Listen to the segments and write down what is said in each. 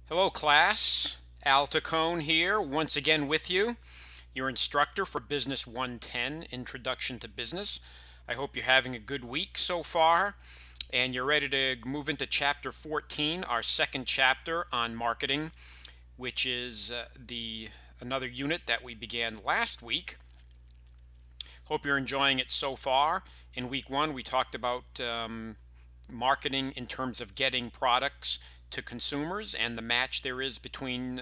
Hello class, Al Tacone here once again with you, your instructor for Business 110, Introduction to Business. I hope you're having a good week so far and you're ready to move into Chapter 14, our second chapter on marketing, which is the another unit that we began last week. Hope you're enjoying it so far. In week one, we talked about marketing in terms of getting products to consumers and the match there is between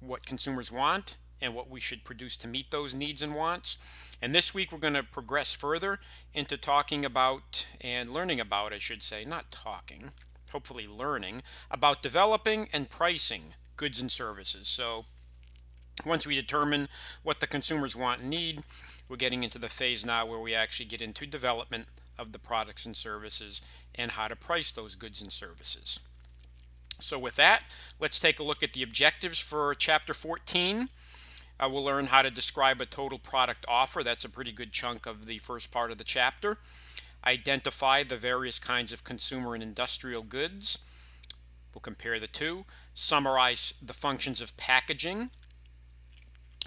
what consumers want and what we should produce to meet those needs and wants. And this week we're going to progress further into talking about and learning about, I should say, not talking, hopefully learning about developing and pricing goods and services. So once we determine what the consumers want and need, we're getting into the phase now where we actually get into development of the products and services and how to price those goods and services. So with that, let's take a look at the objectives for Chapter 14. We'll learn how to describe a total product offer. That's a pretty good chunk of the first part of the chapter. Identify the various kinds of consumer and industrial goods. We'll compare the two. Summarize the functions of packaging.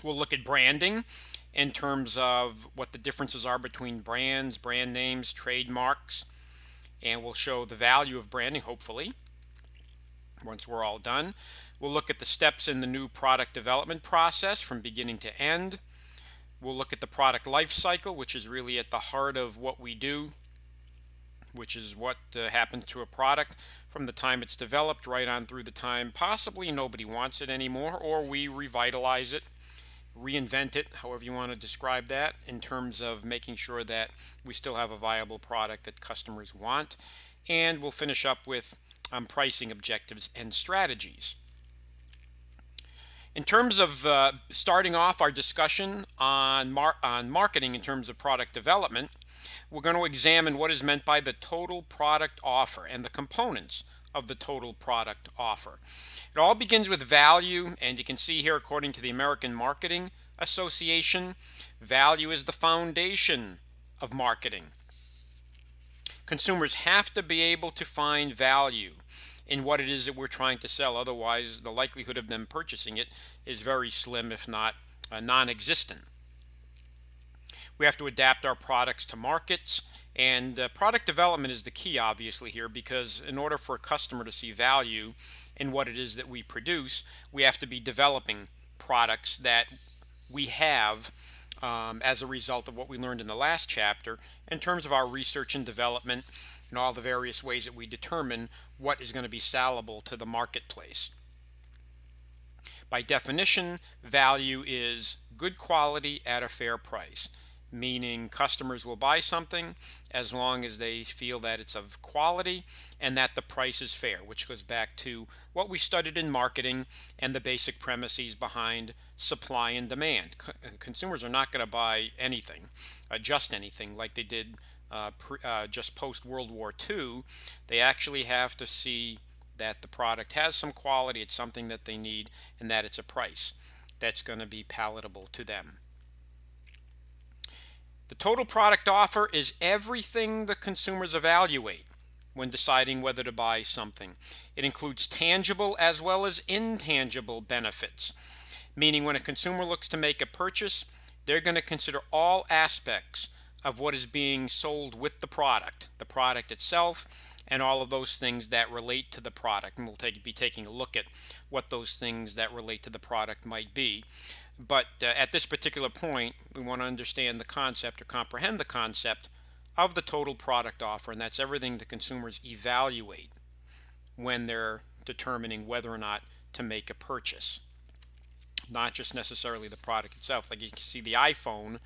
We'll look at branding in terms of what the differences are between brands, brand names, trademarks, and we'll show the value of branding, hopefully, once we're all done. We'll look at the steps in the new product development process from beginning to end. We'll look at the product life cycle, which is really at the heart of what we do, which is what happens to a product from the time it's developed right on through the time possibly nobody wants it anymore, or we revitalize it, reinvent it, however you want to describe that, in terms of making sure that we still have a viable product that customers want. And we'll finish up with pricing objectives and strategies. In terms of starting off our discussion on marketing in terms of product development, we're going to examine what is meant by the total product offer and the components of the total product offer. It all begins with value, and you can see here, according to the American Marketing Association, value is the foundation of marketing. Consumers have to be able to find value in what it is that we're trying to sell. Otherwise, the likelihood of them purchasing it is very slim, if not non-existent. We have to adapt our products to markets, and product development is the key, obviously, here, because in order for a customer to see value in what it is that we produce, we have to be developing products that we have as a result of what we learned in the last chapter in terms of our research and development and all the various ways that we determine what is going to be sellable to the marketplace. By definition, value is good quality at a fair price, meaning customers will buy something as long as they feel that it's of quality and that the price is fair, which goes back to what we studied in marketing and the basic premises behind supply and demand. Consumers are not going to buy anything, just anything, like they did just post World War II. They actually have to see that the product has some quality, it's something that they need, and that it's a price that's going to be palatable to them. The total product offer is everything the consumers evaluate when deciding whether to buy something. It includes tangible as well as intangible benefits, meaning when a consumer looks to make a purchase, they're going to consider all aspects of what is being sold with the product itself, and all of those things that relate to the product. And we'll be taking a look at what those things that relate to the product might be. But at this particular point, we want to understand the concept or comprehend the concept of the total product offer, and that's everything the consumers evaluate when they're determining whether or not to make a purchase. Not just necessarily the product itself. Like you can see the iPhone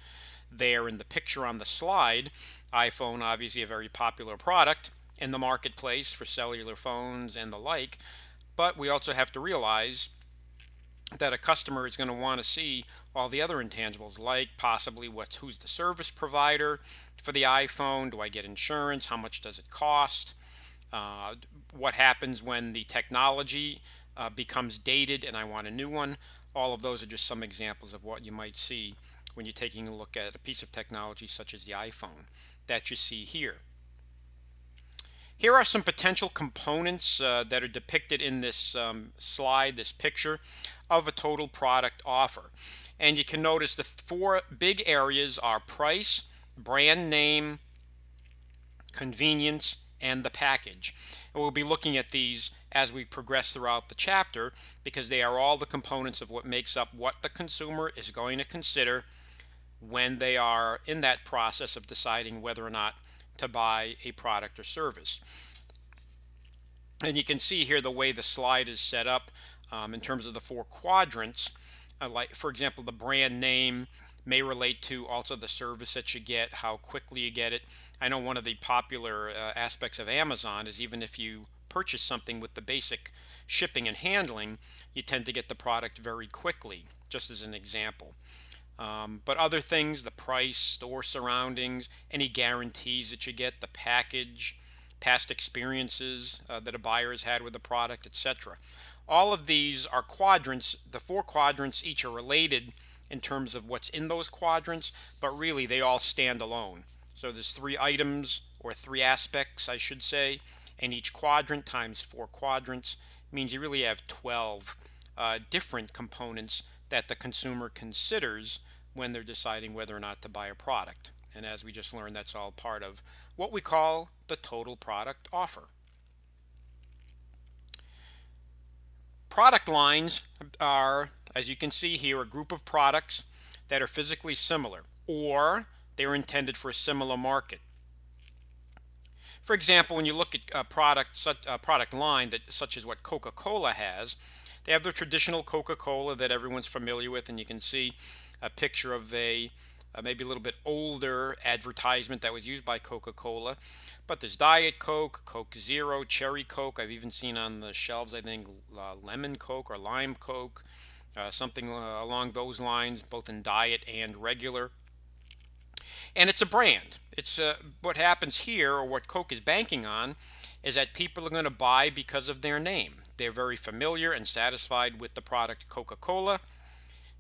there in the picture on the slide. iPhone, obviously a very popular product in the marketplace for cellular phones and the like, but we also have to realize that a customer is going to want to see all the other intangibles, like possibly who's the service provider for the iPhone, do I get insurance, how much does it cost, what happens when the technology becomes dated and I want a new one. All of those are just some examples of what you might see when you're taking a look at a piece of technology such as the iPhone that you see here. Here are some potential components that are depicted in this slide, this picture of a total product offer. And you can notice the four big areas are price, brand name, convenience, and the package. And we'll be looking at these as we progress throughout the chapter because they are all the components of what makes up what the consumer is going to consider when they are in that process of deciding whether or not to buy a product or service. And you can see here the way the slide is set up in terms of the four quadrants. Like, for example, the brand name may relate to also the service that you get, how quickly you get it. I know one of the popular aspects of Amazon is even if you purchase something with the basic shipping and handling, you tend to get the product very quickly, just as an example. But other things, the price, store surroundings, any guarantees that you get, the package, past experiences that a buyer has had with the product, etc. All of these are quadrants. The four quadrants each are related in terms of what's in those quadrants, but really they all stand alone. So there's three items, or three aspects, I should say, and each quadrant times four quadrants means you really have 12 different components that the consumer considers when they're deciding whether or not to buy a product. And as we just learned, that's all part of what we call the total product offer. Product lines are, as you can see here, a group of products that are physically similar, or they're intended for a similar market. For example, when you look at a product line such as what Coca-Cola has, they have the traditional Coca-Cola that everyone's familiar with, and you can see a picture of a maybe a little bit older advertisement that was used by Coca-Cola. But there's Diet Coke, Coke Zero, Cherry Coke. I've even seen on the shelves, I think, Lemon Coke or Lime Coke, something along those lines, both in diet and regular. And it's a brand. It's what happens here, or what Coke is banking on, is that people are going to buy because of their name. They're very familiar and satisfied with the product Coca-Cola.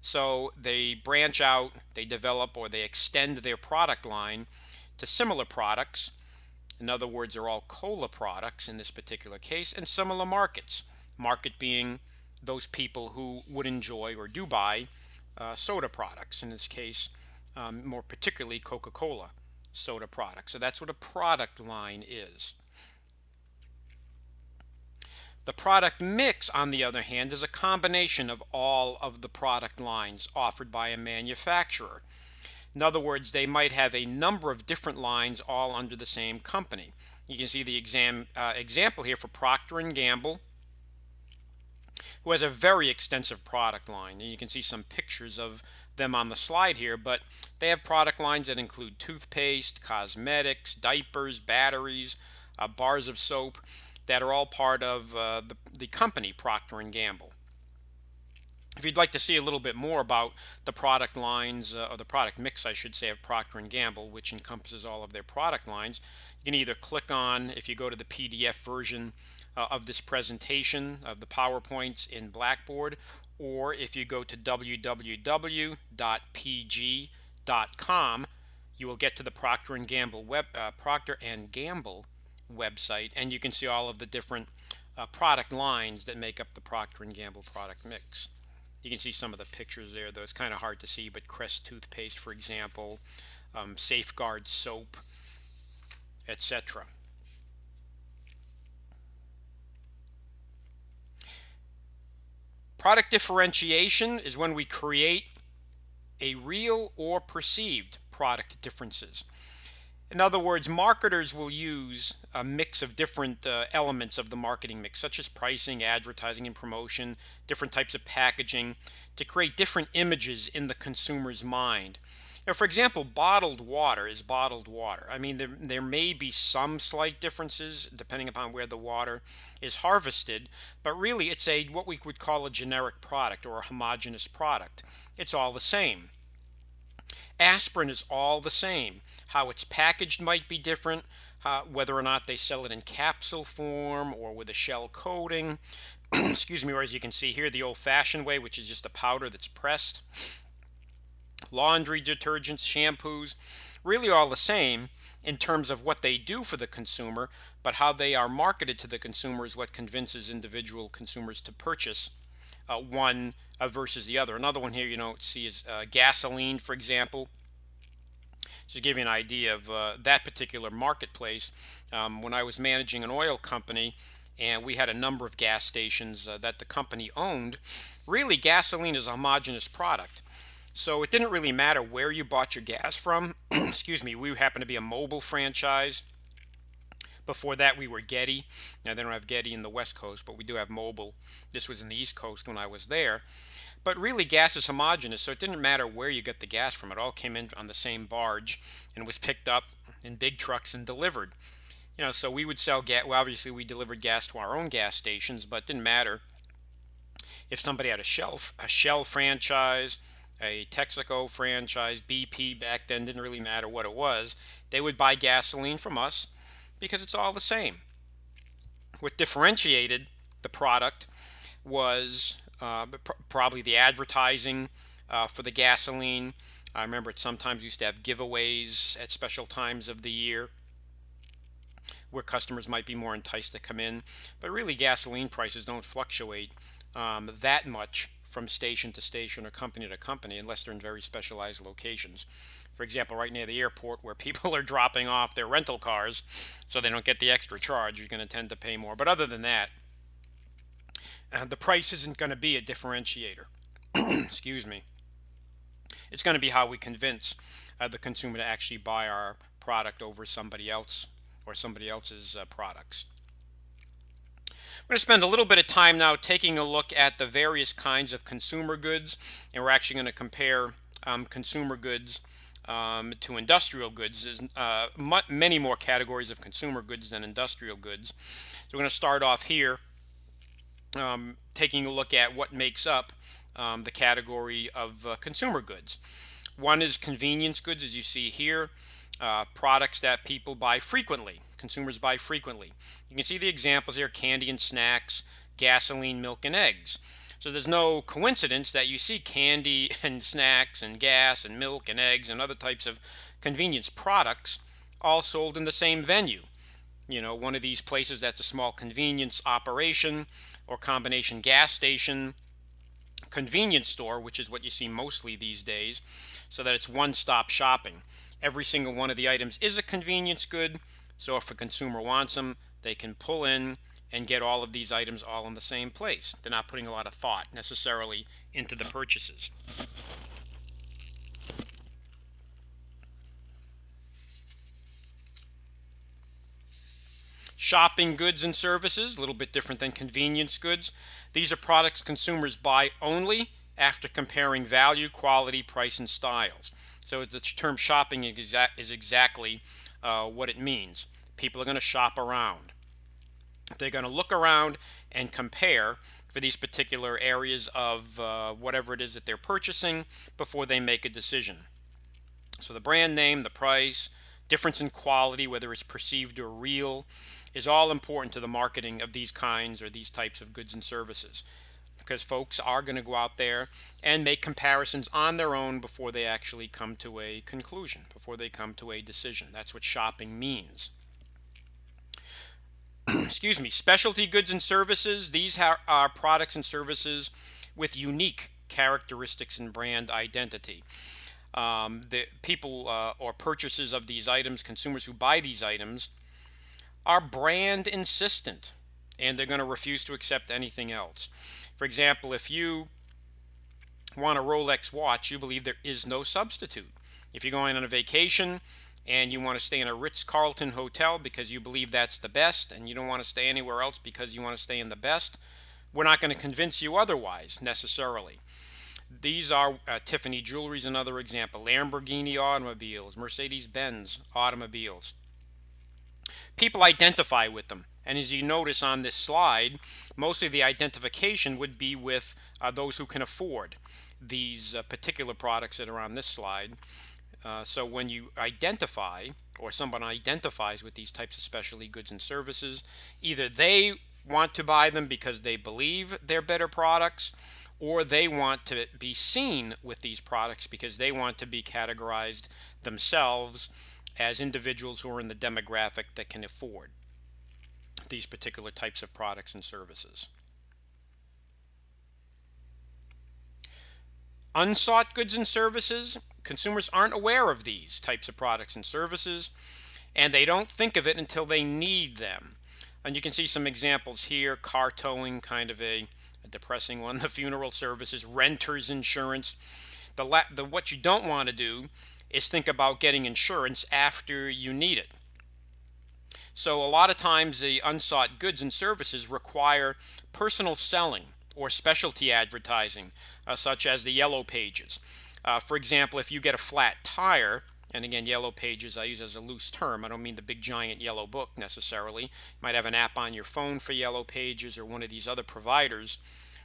So they branch out, they develop, or they extend their product line to similar products. In other words, they're all cola products in this particular case, and similar markets. Market being those people who would enjoy or do buy soda products, in this case, more particularly Coca-Cola soda products. So that's what a product line is. The product mix, on the other hand, is a combination of all of the product lines offered by a manufacturer. In other words, they might have a number of different lines all under the same company. You can see the example here for Procter & Gamble, who has a very extensive product line. And you can see some pictures of them on the slide here, but they have product lines that include toothpaste, cosmetics, diapers, batteries, bars of soap, that are all part of the company Procter & Gamble. If you'd like to see a little bit more about the product lines, or the product mix, I should say, of Procter & Gamble, which encompasses all of their product lines, you can either click on, if you go to the PDF version of this presentation, of the PowerPoints in Blackboard, or if you go to www.pg.com, you will get to the Procter & Gamble website, and you can see all of the different product lines that make up the Procter & Gamble product mix. You can see some of the pictures there, though it's kind of hard to see, but Crest toothpaste, for example, Safeguard soap, etc. Product differentiation is when we create a real or perceived product differences. In other words, marketers will use a mix of different elements of the marketing mix, such as pricing, advertising, and promotion, different types of packaging, to create different images in the consumer's mind. Now, for example, bottled water is bottled water. I mean, there may be some slight differences depending upon where the water is harvested, but really it's what we would call a generic product or a homogeneous product. It's all the same. Aspirin is all the same. How it's packaged might be different, whether or not they sell it in capsule form or with a shell coating. Excuse me, or as you can see here, the old-fashioned way, which is just a powder that's pressed. Laundry detergents, shampoos, really all the same. in terms of what they do for the consumer, but how they are marketed to the consumer is what convinces individual consumers to purchase one versus the other. Another one here you don't see is gasoline, for example. Just to give you an idea of that particular marketplace, when I was managing an oil company and we had a number of gas stations that the company owned, really gasoline is a homogeneous product. So it didn't really matter where you bought your gas from. Excuse me, we happen to be a mobile franchise. Before that, we were Getty. Now, they don't have Getty in the West Coast, but we do have Mobile. This was in the East Coast when I was there. But really, gas is homogeneous, so it didn't matter where you got the gas from. It all came in on the same barge and was picked up in big trucks and delivered. So we would sell gas. Well, obviously, we delivered gas to our own gas stations, but it didn't matter if somebody had a Shell franchise, a Texaco franchise, BP back then, didn't really matter what it was. They would buy gasoline from us because it's all the same. What differentiated the product was probably the advertising for the gasoline. I remember it sometimes used to have giveaways at special times of the year where customers might be more enticed to come in. But really, gasoline prices don't fluctuate that much from station to station or company to company unless they're in very specialized locations. For example, right near the airport where people are dropping off their rental cars so they don't get the extra charge, you're going to tend to pay more. But other than that, the price isn't going to be a differentiator. Excuse me. It's going to be how we convince the consumer to actually buy our product over somebody else or somebody else's products. I'm going to spend a little bit of time now taking a look at the various kinds of consumer goods, and we're actually going to compare consumer goods to industrial goods. There's many more categories of consumer goods than industrial goods. So we're going to start off here taking a look at what makes up the category of consumer goods. One is convenience goods, as you see here, products that people buy frequently, consumers buy frequently. You can see the examples here: candy and snacks, gasoline, milk, and eggs. So there's no coincidence that you see candy and snacks and gas and milk and eggs and other types of convenience products all sold in the same venue. One of these places that's a small convenience operation or combination gas station, convenience store, which is what you see mostly these days, so that it's one-stop shopping. Every single one of the items is a convenience good, so if a consumer wants them, they can pull in and get all of these items all in the same place. They're not putting a lot of thought necessarily into the purchases. Shopping goods and services, a little bit different than convenience goods. These are products consumers buy only after comparing value, quality, price, and styles. So the term shopping is exactly what it means. People are going to shop around. They're going to look around and compare for these particular areas of whatever it is that they're purchasing before they make a decision. So the brand name, the price, difference in quality, whether it's perceived or real, is all important to the marketing of these kinds or these types of goods and services, because folks are going to go out there and make comparisons on their own before they actually come to a conclusion, before they come to a decision. That's what shopping means. Excuse me. Specialty goods and services, these are products and services with unique characteristics and brand identity. The people or purchasers of these items, consumers who buy these items, are brand insistent, and they're going to refuse to accept anything else. For example, if you want a Rolex watch, you believe there is no substitute. If you're going on a vacation and you want to stay in a Ritz-Carlton hotel because you believe that's the best and you don't want to stay anywhere else because you want to stay in the best, we're not going to convince you otherwise necessarily. These are Tiffany Jewelry is another example, Lamborghini automobiles, Mercedes-Benz automobiles. People identify with them, and as you notice on this slide, mostly the identification would be with those who can afford these particular products that are on this slide. So when you identify, or someone identifies with these types of specialty goods and services, either they want to buy them because they believe they're better products, or they want to be seen with these products because they want to be categorized themselves as individuals who are in the demographic that can afford these particular types of products and services. Unsought goods and services, consumers aren't aware of these types of products and services, and they don't think of it until they need them. And you can see some examples here: car towing, kind of a depressing one, the funeral services, renter's insurance. What you don't want to do is think about getting insurance after you need it. So a lot of times the unsought goods and services require personal selling or specialty advertising, such as the yellow pages. For example, if you get a flat tire, and again, yellow pages I use as a loose term. I don't mean the big giant yellow book necessarily. You might have an app on your phone for yellow pages or one of these other providers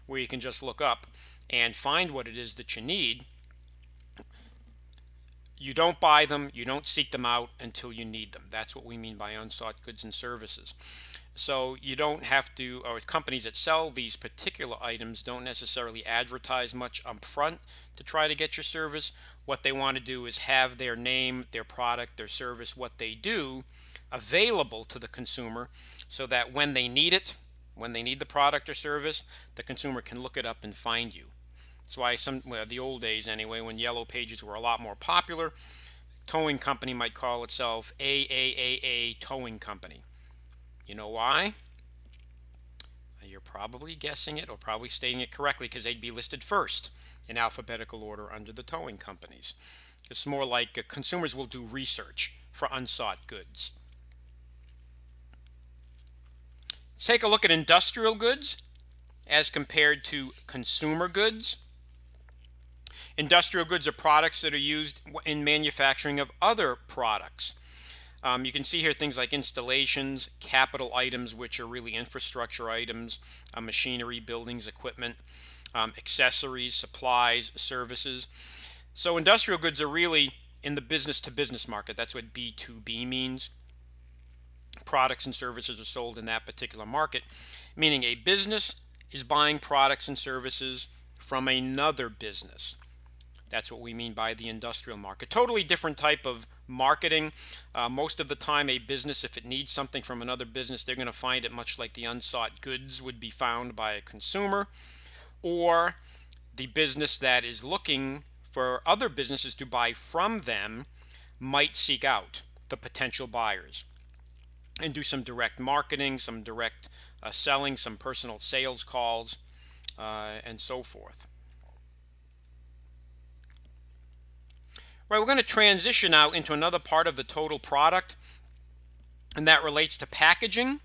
where you can just look up and find what it is that you need. You don't buy them, you don't seek them out until you need them. That's what we mean by unsought goods and services. So you don't have to, or companies that sell these particular items don't necessarily advertise much up front to try to get your service. What they want to do is have their name, their product, their service, what they do available to the consumer so that when they need it, when they need the product or service, the consumer can look it up and find you. That's why the old days anyway, when yellow pages were a lot more popular, towing company might call itself AAAA Towing Company. You know why? You're probably guessing it or probably stating it correctly, because they'd be listed first in alphabetical order under the towing companies. It's more like consumers will do research for unsought goods. Let's take a look at industrial goods as compared to consumer goods. Industrial goods are products that are used in manufacturing of other products. You can see here things like installations, capital items, which are really infrastructure items, machinery, buildings, equipment, accessories, supplies, services. So industrial goods are really in the business-to-business market. That's what B2B means. Products and services are sold in that particular market, meaning a business is buying products and services from another business. That's what we mean by the industrial market. Totally different type of marketing. Most of the time, a business, if it needs something from another business, they're going to find it much like the unsought goods would be found by a consumer, or the business that is looking for other businesses to buy from them might seek out the potential buyers and do some direct marketing, some direct selling, some personal sales calls, and so forth. Right, we're going to transition now into another part of the total product, and that relates to packaging.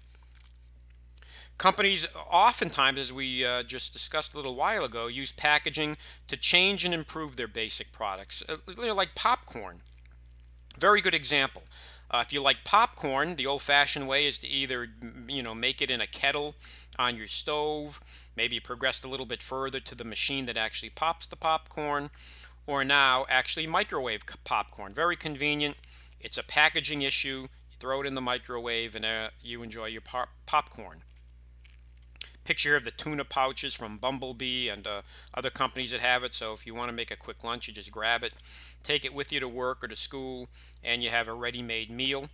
Companies oftentimes, as we just discussed a little while ago, use packaging to change and improve their basic products, like popcorn. Very good example. If you like popcorn, the old-fashioned way is to either make it in a kettle on your stove, maybe progressed a little bit further to the machine that actually pops the popcorn, or now actually microwave popcorn. Very convenient. It's a packaging issue. You throw it in the microwave and you enjoy your popcorn. Picture of the tuna pouches from Bumblebee and other companies that have it. So if you want to make a quick lunch, you just grab it, take it with you to work or to school, and you have a ready-made meal.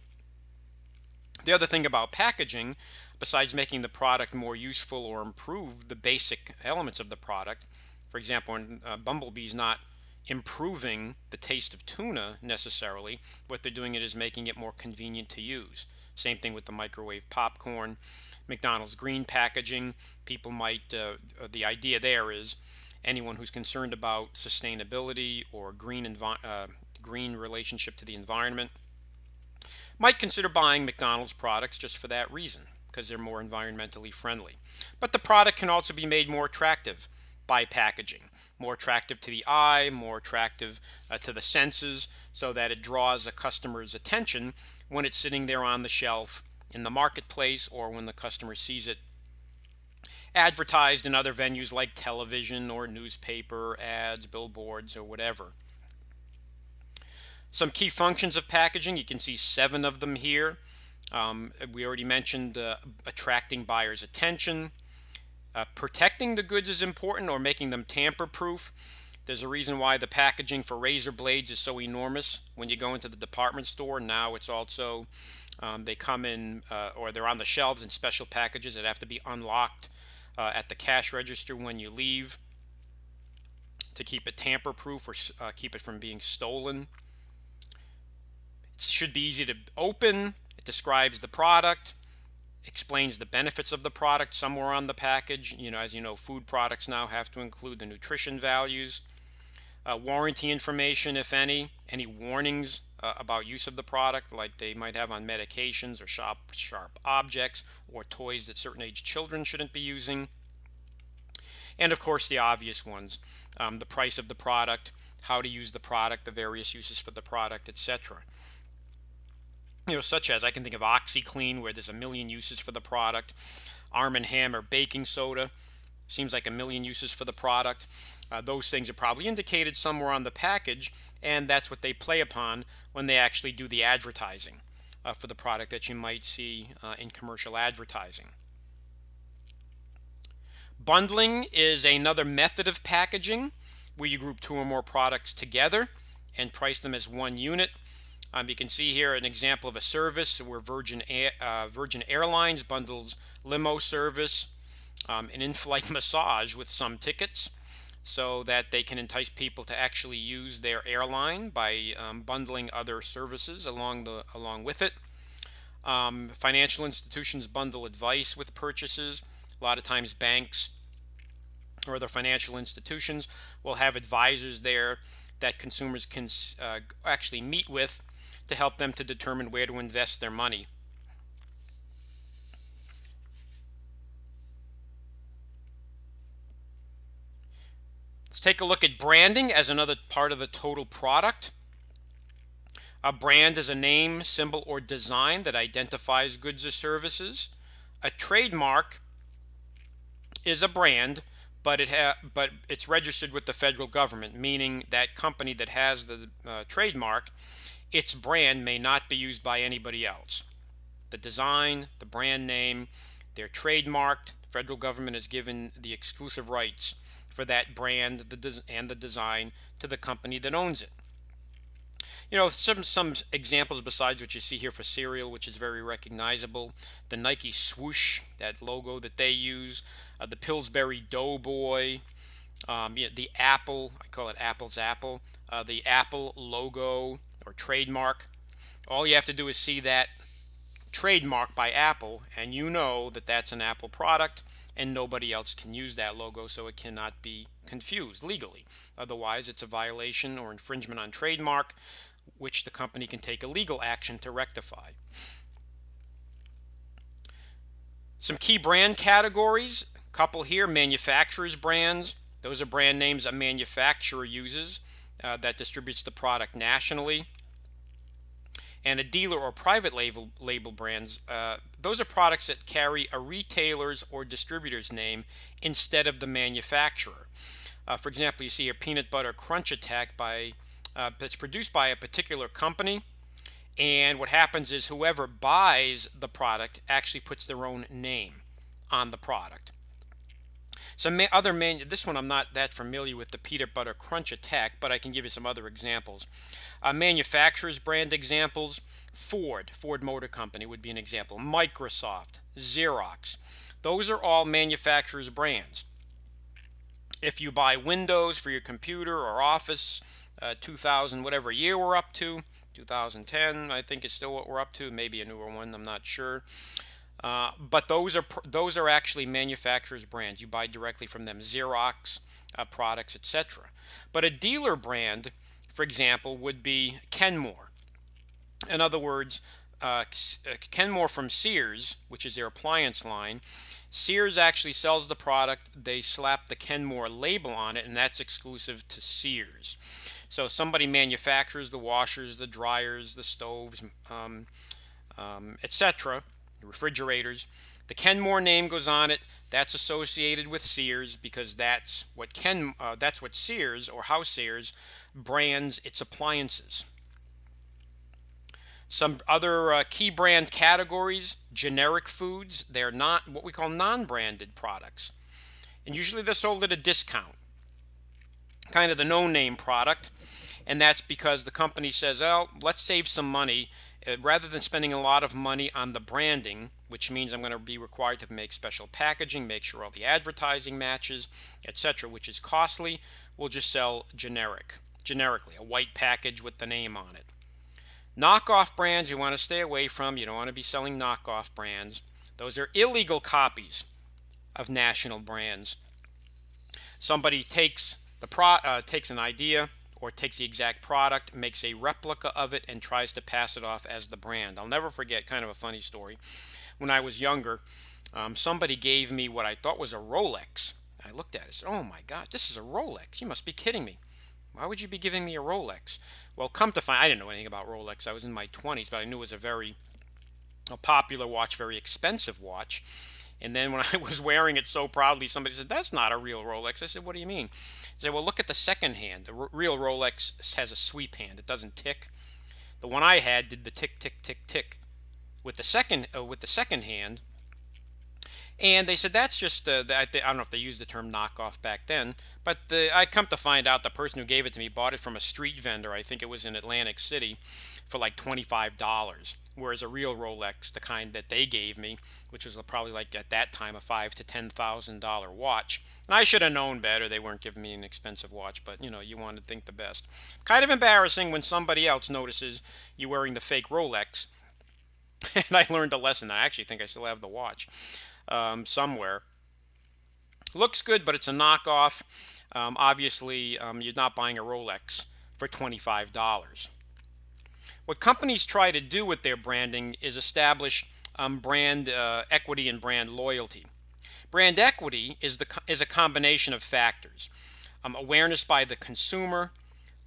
The other thing about packaging, besides making the product more useful or improve the basic elements of the product, for example, when Bumblebee's not improving the taste of tuna necessarily, what they're doing is making it more convenient to use. Same thing with the microwave popcorn. McDonald's green packaging, people might, the idea there is anyone who's concerned about sustainability or green relationship to the environment might consider buying McDonald's products just for that reason, because they're more environmentally friendly. But the product can also be made more attractive by packaging. More attractive to the eye, more attractive to the senses, so that it draws a customer's attention when it's sitting there on the shelf in the marketplace, or when the customer sees it advertised in other venues like television or newspaper ads, billboards, or whatever. Some key functions of packaging, you can see 7 of them here. We already mentioned attracting buyers' attention. Protecting the goods is important, or making them tamper-proof. There's a reason why the packaging for razor blades is so enormous when you go into the department store. Now it's also, they come in, or they're on the shelves in special packages that have to be unlocked at the cash register when you leave to keep it tamper proof or keep it from being stolen. It should be easy to open. It describes the product, explains the benefits of the product somewhere on the package. As you know, food products now have to include the nutrition values, warranty information, if any warnings about use of the product, like they might have on medications or sharp objects or toys that certain age children shouldn't be using. And of course, the obvious ones, the price of the product, how to use the product, the various uses for the product, etc. Such as I can think of OxyClean, where there's a million uses for the product. Arm & Hammer baking soda, seems like a million uses for the product. Those things are probably indicated somewhere on the package, and that's what they play upon when they actually do the advertising for the product that you might see in commercial advertising. Bundling is another method of packaging where you group two or more products together and price them as one unit. You can see here an example of a service where Virgin Airlines bundles limo service, an in-flight massage with some tickets, so that they can entice people to actually use their airline by bundling other services along with it. Financial institutions bundle advice with purchases. A lot of times banks or other financial institutions will have advisors there that consumers can actually meet with to help them to determine where to invest their money. Let's take a look at branding as another part of the total product. A brand is a name, symbol, or design that identifies goods or services. A trademark is a brand, but it's registered with the federal government, meaning that company that has the trademark, its brand may not be used by anybody else. The design, the brand name, they're trademarked. The federal government has given the exclusive rights for that brand and the design to the company that owns it. Some examples besides what you see here for cereal, which is very recognizable. The Nike swoosh, that logo that they use. The Pillsbury Doughboy. The Apple, I call it Apple's Apple. The Apple logo or trademark. All you have to do is see that trademark by Apple, and you know that that's an Apple product, and nobody else can use that logo, so it cannot be confused legally. Otherwise, it's a violation or infringement on trademark, which the company can take a legal action to rectify. Some key brand categories, a couple here. Manufacturer's brands. Those are brand names a manufacturer uses that distributes the product nationally. And a dealer or private label brands, those are products that carry a retailer's or distributor's name instead of the manufacturer. For example, you see here Peanut Butter Crunch Attack that's produced by a particular company, and what happens is whoever buys the product actually puts their own name on the product. This one I'm not that familiar with, the Peanut Butter Crunch Attack, but I can give you some other examples. Manufacturers brand examples: Ford Motor Company would be an example. Microsoft, Xerox. Those are all manufacturers brands. If you buy Windows for your computer or Office, 2000, whatever year we're up to, 2010, I think is still what we're up to, maybe a newer one, I'm not sure. But those are actually manufacturers' brands. You buy directly from them, Xerox products, etc. But a dealer brand, for example, would be Kenmore. In other words, Kenmore from Sears, which is their appliance line. Sears actually sells the product. They slap the Kenmore label on it, and that's exclusive to Sears. So somebody manufactures the washers, the dryers, the stoves, etc., refrigerators. The Kenmore name goes on it. That's associated with Sears because that's what Sears or House Sears brands its appliances. Some other key brand categories: generic foods. They're not what we call non-branded products, and usually they're sold at a discount. kind of the no-name product, and that's because the company says, oh, let's save some money. Rather than spending a lot of money on the branding, which means I'm going to be required to make special packaging, make sure all the advertising matches, etc., which is costly, we'll just sell generically, a white package with the name on it. Knockoff brands you want to stay away from. You don't want to be selling knockoff brands. Those are illegal copies of national brands. Somebody takes takes an idea or takes the exact product, makes a replica of it, and tries to pass it off as the brand. I'll never forget, kind of a funny story. When I was younger, somebody gave me what I thought was a Rolex. I looked at it and said, oh my God, this is a Rolex. You must be kidding me. Why would you be giving me a Rolex? Well, come to find, I didn't know anything about Rolex. I was in my 20s, but I knew it was a popular watch, very expensive watch. And then when I was wearing it so proudly, somebody said, that's not a real Rolex. I said, what do you mean? He said, well, look at the second hand. The real Rolex has a sweep hand. It doesn't tick. The one I had did the tick, tick, tick, tick. With the second hand, and they said that's just I don't know if they used the term knockoff back then, but I come to find out the person who gave it to me bought it from a street vendor. I think it was in Atlantic City for like $25, whereas a real Rolex, the kind that they gave me, which was probably like at that time a $5,000 to $10,000 watch. And I should have known better. They weren't giving me an expensive watch, but you want to think the best. Kind of embarrassing when somebody else notices you wearing the fake Rolex. And I learned a lesson. I actually think I still have the watch somewhere. Looks good, but it's a knockoff. Obviously, you're not buying a Rolex for $25. What companies try to do with their branding is establish brand equity and brand loyalty. Brand equity is a combination of factors: awareness by the consumer,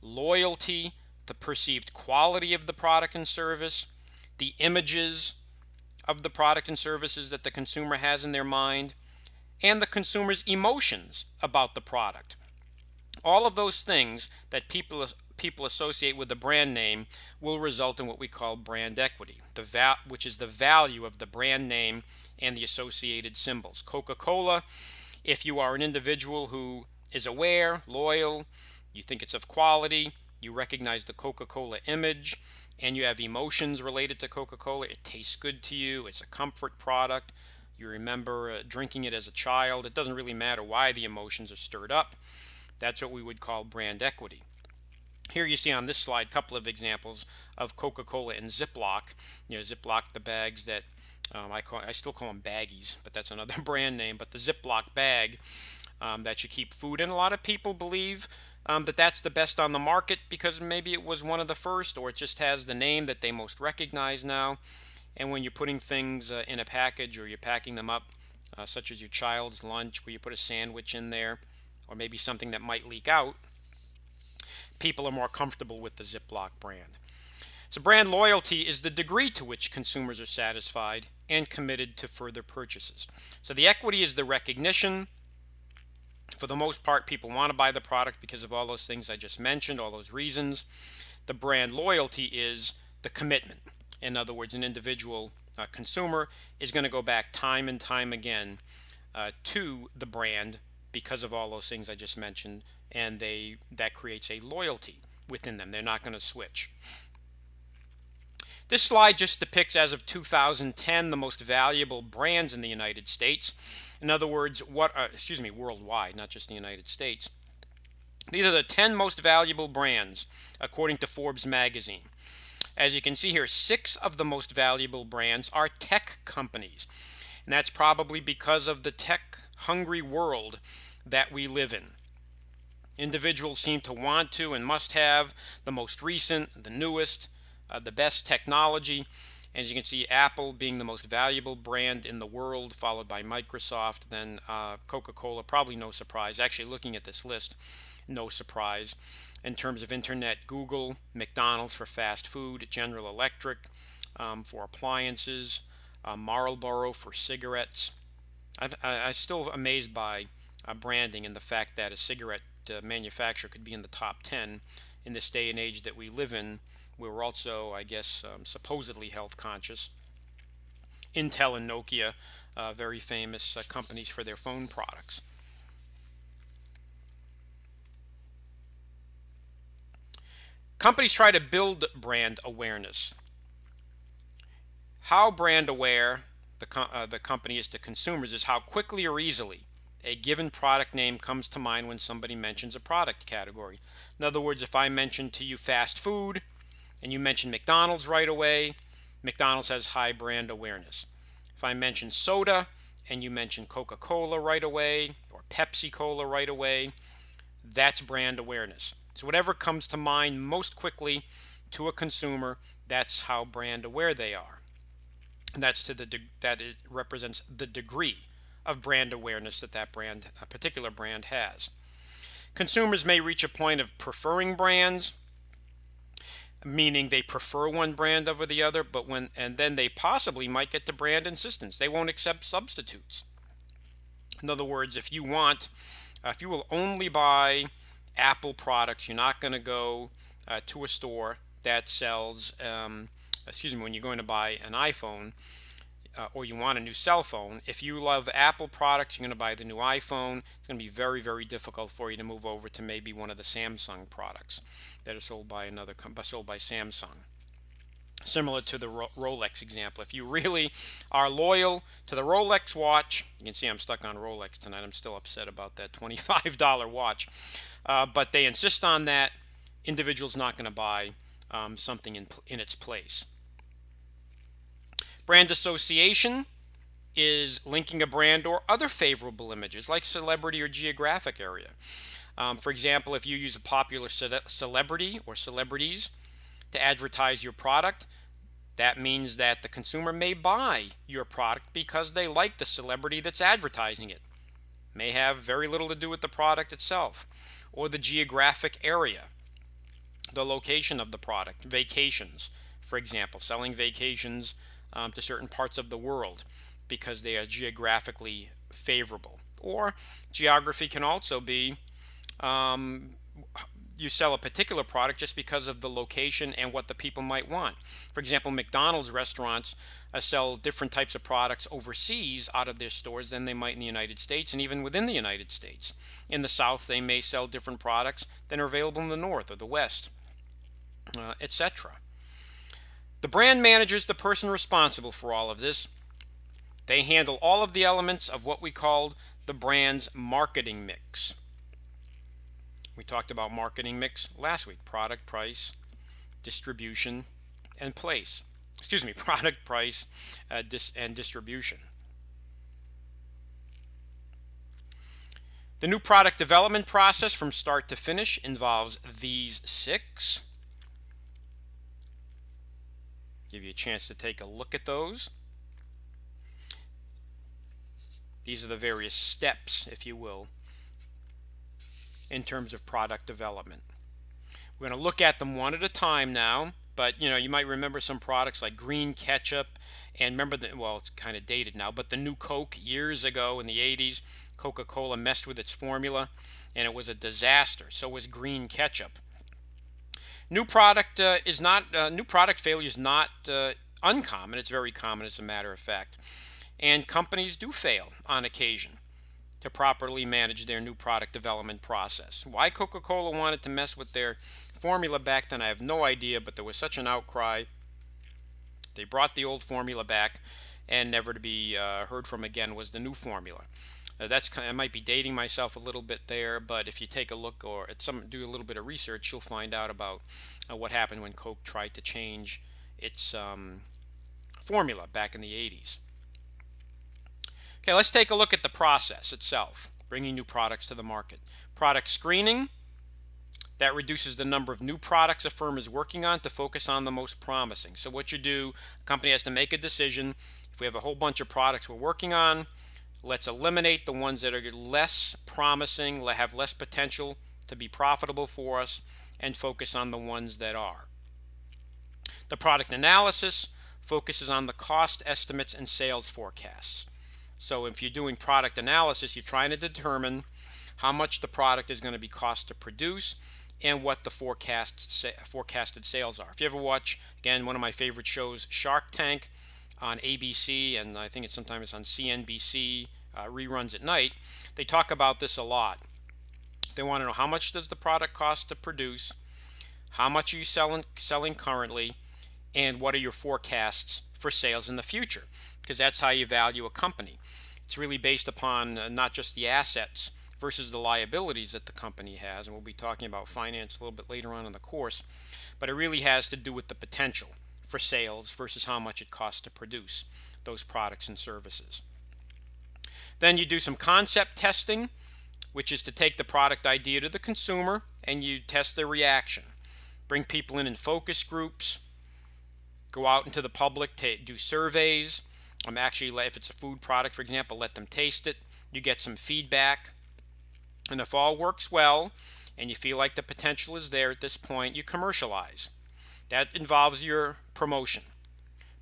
loyalty, the perceived quality of the product and service, the images of the product and services that the consumer has in their mind, and the consumer's emotions about the product. All of those things that people associate with the brand name will result in what we call brand equity, which is the value of the brand name and the associated symbols. Coca-Cola, if you are an individual who is aware, loyal, you think it's of quality, you recognize the Coca-Cola image, and you have emotions related to Coca-Cola, it tastes good to you, it's a comfort product, you remember drinking it as a child, it doesn't really matter why the emotions are stirred up. That's what we would call brand equity. Here you see on this slide a couple of examples of Coca-Cola in Ziploc. Ziploc, the bags that I still call them baggies, but that's another brand name. But the Ziploc bag that you keep food in. A lot of people believe that that's the best on the market because maybe it was one of the first, or it just has the name that they most recognize now. And when you're putting things in a package or you're packing them up, such as your child's lunch, where you put a sandwich in there, or maybe something that might leak out, people are more comfortable with the Ziploc brand. So brand loyalty is the degree to which consumers are satisfied and committed to further purchases. So the equity is the recognition. For the most part, people want to buy the product because of all those things I just mentioned, all those reasons. The brand loyalty is the commitment. In other words, an individual consumer is going to go back time and time again to the brand because of all those things I just mentioned, and that creates a loyalty within them. They're not going to switch. This slide just depicts, as of 2010, the most valuable brands in the United States. In other words, worldwide, not just the United States. These are the 10 most valuable brands according to Forbes magazine. As you can see here, 6 of the most valuable brands are tech companies. And that's probably because of the tech-hungry world that we live in. Individuals seem to want to and must have the most recent, the newest, the best technology. As you can see, Apple being the most valuable brand in the world, followed by Microsoft, then Coca-Cola, probably no surprise. Actually, looking at this list, no surprise. In terms of internet, Google, McDonald's for fast food, General Electric for appliances, Marlboro for cigarettes. I'm still amazed by branding and the fact that a cigarette manufacturer could be in the top 10 in this day and age that we live in. We're also, I guess, supposedly health conscious. Intel and Nokia, very famous companies for their phone products. Companies try to build brand awareness. How brand aware the company is to consumers is how quickly or easily a given product name comes to mind when somebody mentions a product category. In other words, if I mention to you fast food and you mention McDonald's right away, McDonald's has high brand awareness. If I mention soda and you mention Coca-Cola right away or Pepsi-Cola right away, that's brand awareness. So whatever comes to mind most quickly to a consumer, that's how brand aware they are. And that's that it represents the degree of brand awareness that a particular brand has. Consumers may reach a point of preferring brands, meaning they prefer one brand over the other, and then they possibly might get to brand insistence. They won't accept substitutes. In other words, if you will only buy Apple products, you're not going to go to a store that sells, when you're going to buy an iPhone or you want a new cell phone. If you love Apple products, you're going to buy the new iPhone. It's going to be very, very difficult for you to move over to maybe one of the Samsung products that are sold by Samsung. Similar to the Rolex example. If you really are loyal to the Rolex watch, you can see I'm stuck on Rolex tonight. I'm still upset about that $25 watch. But they insist on that. Individual's not going to buy something in its place. Brand association is linking a brand or other favorable images like celebrity or geographic area. For example, if you use a popular celebrity or celebrities to advertise your product, that means that the consumer may buy your product because they like the celebrity that's advertising it. May have very little to do with the product itself. Or the geographic area, the location of the product. Vacations, for example, selling vacations to certain parts of the world because they are geographically favorable. Or geography can also be you sell a particular product just because of the location and what the people might want. For example, McDonald's restaurants sell different types of products overseas out of their stores than they might in the United States, and even within the United States. In the South, they may sell different products than are available in the North or the West, etc. The brand manager is the person responsible for all of this. They handle all of the elements of what we call the brand's marketing mix. We talked about marketing mix last week: product, price, distribution, and place. Product, price, and distribution. The new product development process from start to finish involves these 6. Give you a chance to take a look at those. These are the various steps, if you will, in terms of product development. We're going to look at them one at a time now, but you might remember some products like green ketchup, and remember it's kind of dated now, but the new Coke years ago in the 80s, Coca-Cola messed with its formula and it was a disaster. So was green ketchup. New product failure is not uncommon. It's very common, as a matter of fact. And companies do fail on occasion to properly manage their new product development process. Why Coca-Cola wanted to mess with their formula back then, I have no idea, but there was such an outcry. They brought the old formula back, and never to be heard from again was the new formula. I might be dating myself a little bit there, but if you take a look or do a little bit of research, you'll find out about what happened when Coke tried to change its formula back in the 80s. Okay, let's take a look at the process itself, bringing new products to the market. Product screening, that reduces the number of new products a firm is working on to focus on the most promising. So what you do, a company has to make a decision. If we have a whole bunch of products we're working on, let's eliminate the ones that are less promising, have less potential to be profitable for us, and focus on the ones that are. The product analysis focuses on the cost estimates and sales forecasts. So if you're doing product analysis, you're trying to determine how much the product is going to be cost to produce and what the forecasted sales are. If you ever watch, again, one of my favorite shows, Shark Tank, on ABC, and I think sometimes on CNBC, reruns at night, they talk about this a lot. They want to know how much does the product cost to produce, how much are you selling currently, and what are your forecasts for sales in the future, because that's how you value a company. It's really based upon not just the assets versus the liabilities that the company has, and we'll be talking about finance a little bit later on in the course, but it really has to do with the potential for sales versus how much it costs to produce those products and services. Then you do some concept testing, which is to take the product idea to the consumer and you test their reaction. Bring people in focus groups, go out into the public, do surveys. Actually, if it's a food product, for example, let them taste it. You get some feedback. And if all works well and you feel like the potential is there at this point, you commercialize. That involves your promotion.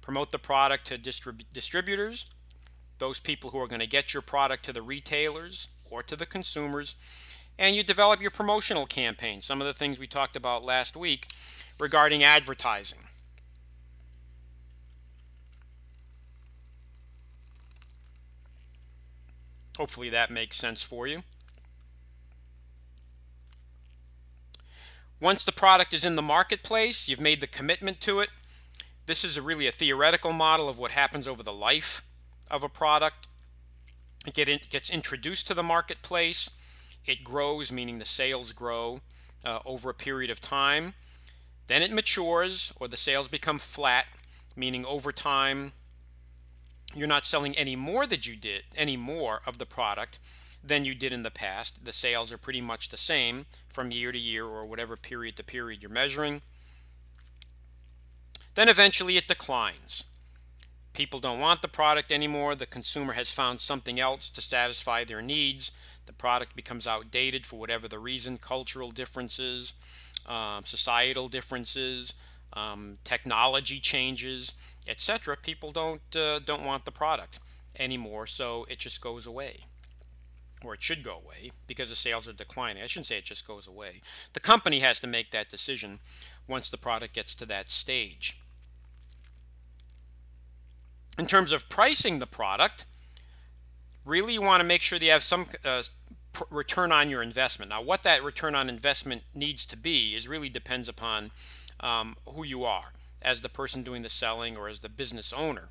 Promote the product to distributors, those people who are going to get your product to the retailers or to the consumers, and you develop your promotional campaign. Some of the things we talked about last week regarding advertising. Hopefully that makes sense for you. Once the product is in the marketplace, you've made the commitment to it. This is really a theoretical model of what happens over the life of a product. It gets introduced to the marketplace. It grows, meaning the sales grow over a period of time. Then it matures, or the sales become flat, meaning over time you're not selling any more of the product than you did in the past. The sales are pretty much the same from year to year or whatever period to period you're measuring. Then eventually it declines. People don't want the product anymore. The consumer has found something else to satisfy their needs. The product becomes outdated for whatever the reason, cultural differences, societal differences, technology changes, etc. People don't want the product anymore, so it just goes away. Or it should go away because the sales are declining. I shouldn't say it just goes away. The company has to make that decision once the product gets to that stage. In terms of pricing the product, really you want to make sure that you have some return on your investment. Now, what that return on investment needs to be really depends upon who you are as the person doing the selling or as the business owner.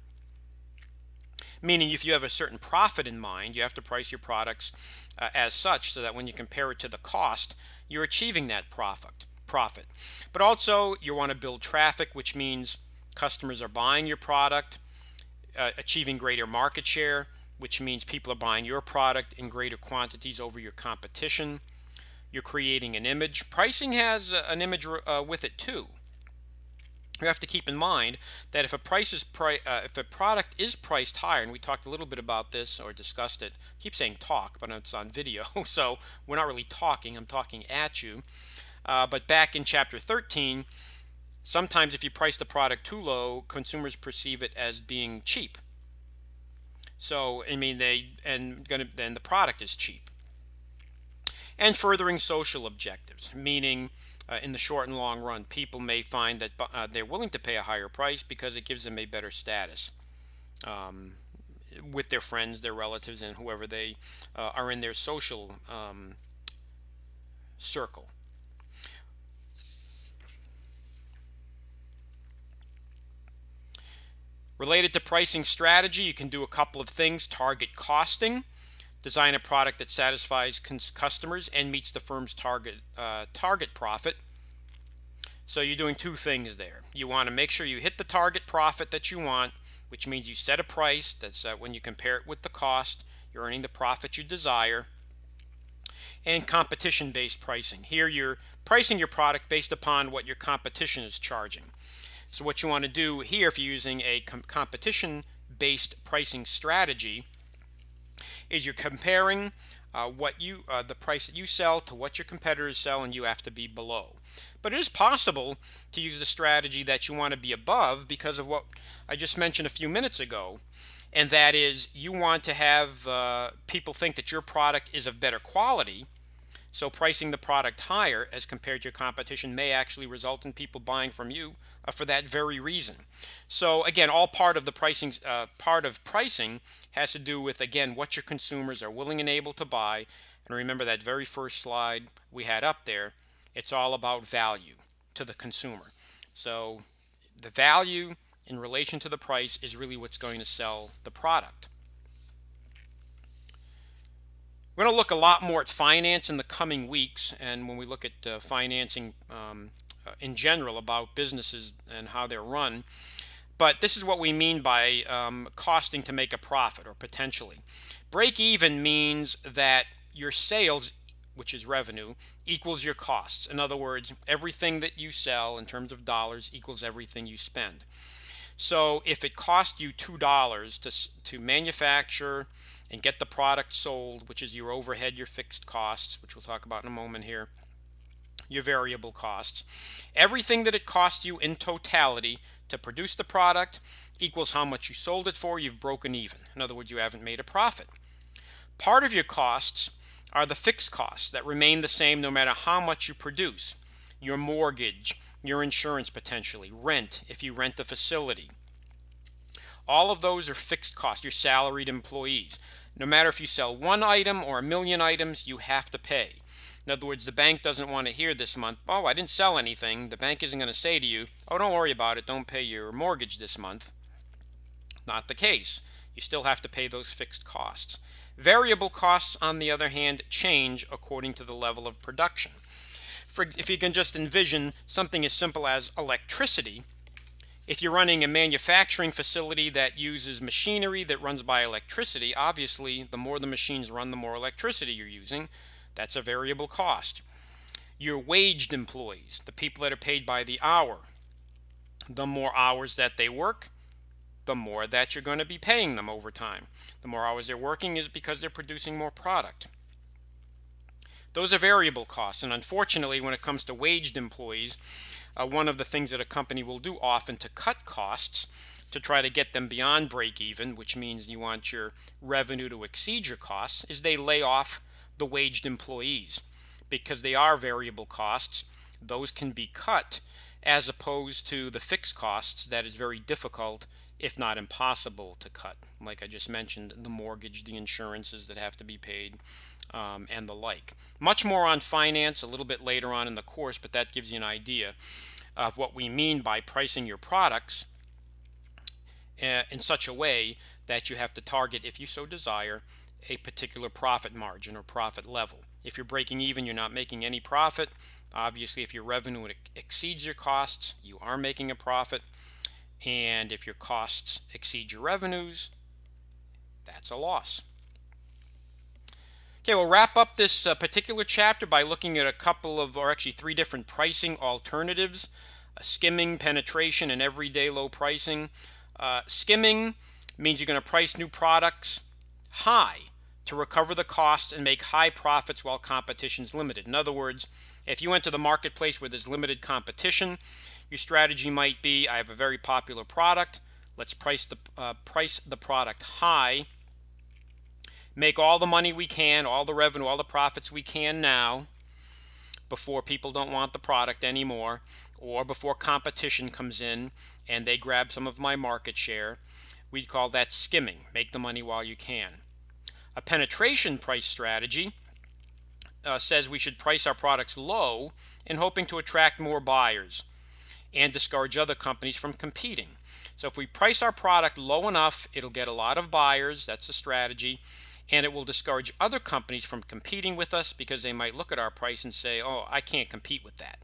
Meaning, if you have a certain profit in mind, you have to price your products as such so that when you compare it to the cost, you're achieving that profit. But also, you want to build traffic, which means customers are buying your product, achieving greater market share, which means people are buying your product in greater quantities over your competition. You're creating an image. Pricing has an image with it too. You have to keep in mind that if a product is priced higher, and we talked a little bit about this or discussed it. I keep saying talk, but it's on video, so we're not really talking. I'm talking at you. But back in chapter 13, sometimes if you price the product too low, consumers perceive it as being cheap. So I mean, then the product is cheap. And furthering social objectives, meaning in the short and long run, people may find that they're willing to pay a higher price because it gives them a better status with their friends, their relatives, and whoever they are in their social circle. Related to pricing strategy, you can do a couple of things. Target costing. Design a product that satisfies customers and meets the firm's target profit. So you're doing two things there. You want to make sure you hit the target profit that you want, which means you set a price that's when you compare it with the cost, you're earning the profit you desire. And competition-based pricing. Here you're pricing your product based upon what your competition is charging. So what you want to do here, if you're using a competition-based pricing strategy, is you're comparing the price that you sell to what your competitors sell, and you have to be below. But it is possible to use the strategy that you want to be above because of what I just mentioned a few minutes ago, and that is you want to have people think that your product is of better quality. So pricing the product higher as compared to your competition may actually result in people buying from you for that very reason. So again, all part of pricing has to do with, again, what your consumers are willing and able to buy. And remember that very first slide we had up there, it's all about value. to the consumer. So the value in relation to the price is really what's going to sell the product. We're going to look a lot more at finance in the coming weeks, and when we look at financing in general about businesses and how they're run. But this is what we mean by costing to make a profit, or potentially. Break even means that your sales, which is revenue, equals your costs. In other words, everything that you sell in terms of dollars equals everything you spend. So if it cost you $2 to manufacture and get the product sold, which is your overhead, your fixed costs, which we'll talk about in a moment here, your variable costs, everything that it costs you in totality to produce the product equals how much you sold it for. You've broken even. In other words, you haven't made a profit. Part of your costs are the fixed costs that remain the same no matter how much you produce. Your mortgage, your insurance potentially, rent if you rent the facility. All of those are fixed costs. Your salaried employees. No matter if you sell one item or a million items, you have to pay. In other words, the bank doesn't want to hear this month, oh, I didn't sell anything. The bank isn't going to say to you, oh, don't worry about it, don't pay your mortgage this month. Not the case. You still have to pay those fixed costs. Variable costs, on the other hand, change according to the level of production. If you can just envision something as simple as electricity, if you're running a manufacturing facility that uses machinery that runs by electricity, obviously the more the machines run, the more electricity you're using. That's a variable cost. Your waged employees, the people that are paid by the hour, the more hours that they work, the more that you're going to be paying them over time. The more hours they're working is because they're producing more product. Those are variable costs, and unfortunately when it comes to waged employees, one of the things that a company will do often to cut costs to try to get them beyond break even, which means you want your revenue to exceed your costs, is they lay off the waged employees. Because they are variable costs, those can be cut, as opposed to the fixed costs that is very difficult, if not impossible, to cut. Like I just mentioned, the mortgage, the insurances that have to be paid, and the like. Much more on finance a little bit later on in the course, but that gives you an idea of what we mean by pricing your products in such a way that you have to target, if you so desire, a particular profit margin or profit level. If you're breaking even, you're not making any profit. Obviously, if your revenue exceeds your costs, you are making a profit. And if your costs exceed your revenues, that's a loss. Okay, we'll wrap up this particular chapter by looking at a couple of, or actually 3 different pricing alternatives: skimming, penetration, and everyday low pricing. Skimming means you're going to price new products high to recover the costs and make high profits while competition is limited. In other words, if you enter the marketplace where there's limited competition, your strategy might be, I have a very popular product, let's price the product high, make all the money we can, all the revenue, all the profits we can now, before people don't want the product anymore, or before competition comes in and they grab some of my market share. We'd call that skimming. Make the money while you can. A penetration price strategy says we should price our products low in hoping to attract more buyers and discourage other companies from competing. So if we price our product low enough, it'll get a lot of buyers. That's a strategy. And it will discourage other companies from competing with us, because they might look at our price and say, oh, I can't compete with that.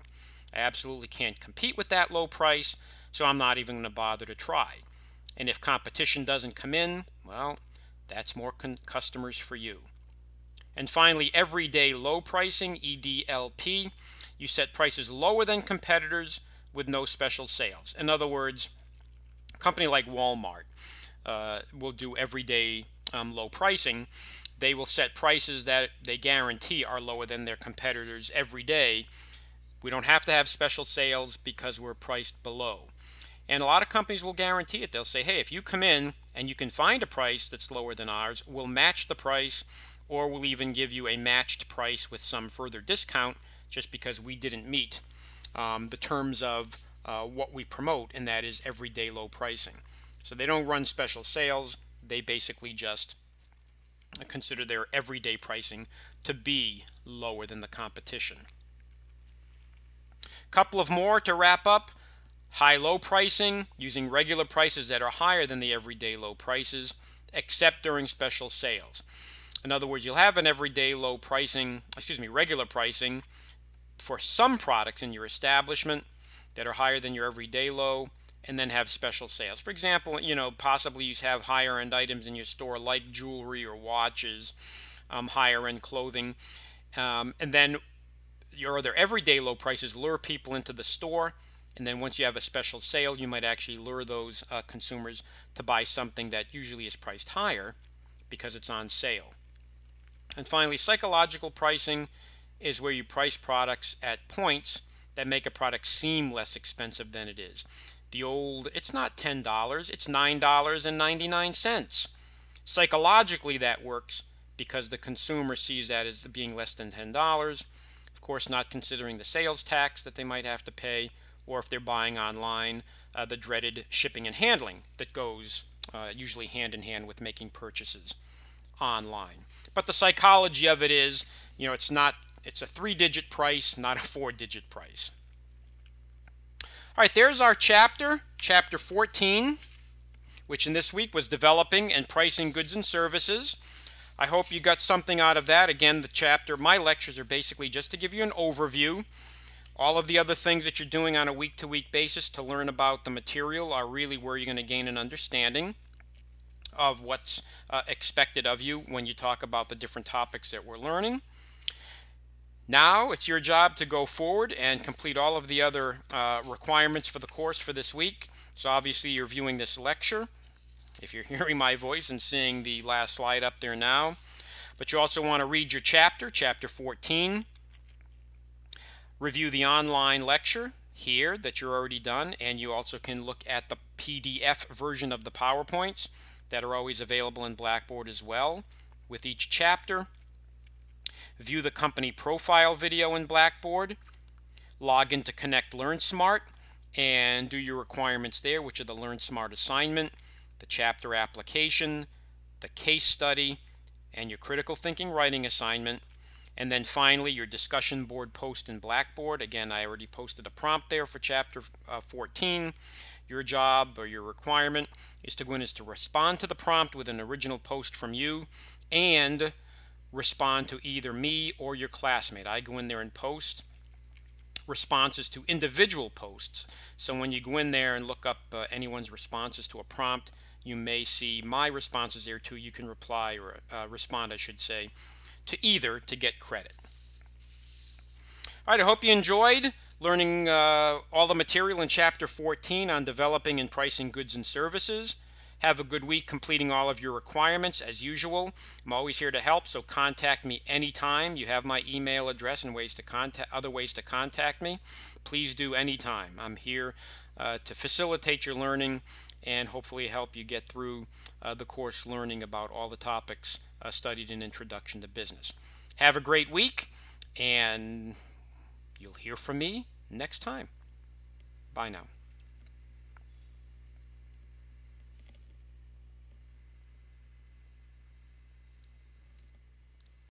I absolutely can't compete with that low price, so I'm not even going to bother to try. And if competition doesn't come in, well, that's more customers for you. And finally, everyday low pricing, EDLP. You set prices lower than competitors with no special sales. In other words, a company like Walmart will do everyday low pricing. They will set prices that they guarantee are lower than their competitors every day. We don't have to have special sales because we're priced below. And a lot of companies will guarantee it. They'll say, hey, if you come in and you can find a price that's lower than ours, we'll match the price, or we'll even give you a matched price with some further discount, just because we didn't meet the terms of what we promote, and that is everyday low pricing. So they don't run special sales. They basically just consider their everyday pricing to be lower than the competition. Couple of more to wrap up. High-low pricing, using regular prices that are higher than the everyday low prices, except during special sales. In other words, you'll have an everyday low pricing, regular pricing for some products in your establishment that are higher than your everyday low, and then have special sales. For example, possibly you have higher end items in your store like jewelry or watches, higher end clothing, and then your other everyday low prices lure people into the store. And then once you have a special sale, you might actually lure those consumers to buy something that usually is priced higher because it's on sale. And finally, psychological pricing is where you price products at points that make a product seem less expensive than it is. It's not $10, it's $9.99. Psychologically, that works because the consumer sees that as being less than $10. Of course, not considering the sales tax that they might have to pay, or if they're buying online, the dreaded shipping and handling that goes usually hand in hand with making purchases online. But the psychology of it is, it's a 3-digit price, not a 4-digit price. All right, there's our chapter 14, which in this week was developing and pricing goods and services. I hope you got something out of that. Again, my lectures are basically just to give you an overview. All of the other things that you're doing on a week-to-week basis to learn about the material are really where you're going to gain an understanding of what's expected of you when you talk about the different topics that we're learning. Now it's your job to go forward and complete all of the other requirements for the course for this week. So obviously you're viewing this lecture, if you're hearing my voice and seeing the last slide up there now. But you also want to read your chapter 14, review the online lecture here that you're already done, and you also can look at the PDF version of the PowerPoints that are always available in Blackboard as well with each chapter. View the company profile video in Blackboard. Log into Connect LearnSmart and do your requirements there, which are the LearnSmart assignment, the chapter application, the case study, and your critical thinking writing assignment. And then finally, your discussion board post in Blackboard. Again, I already posted a prompt there for chapter 14. Your job or your requirement is to go in is to respond to the prompt with an original post from you and respond to either me or your classmate. I go in there and post responses to individual posts. So when you go in there and look up anyone's responses to a prompt, you may see my responses there too. You can reply or respond, I should say, to either to get credit. All right, I hope you enjoyed learning all the material in Chapter 14 on developing and pricing goods and services. Have a good week completing all of your requirements as usual. I'm always here to help, so contact me anytime. You have my email address and other ways to contact me. Please do anytime. I'm here to facilitate your learning and hopefully help you get through the course learning about all the topics studied in Introduction to Business. Have a great week, and you'll hear from me next time. Bye now.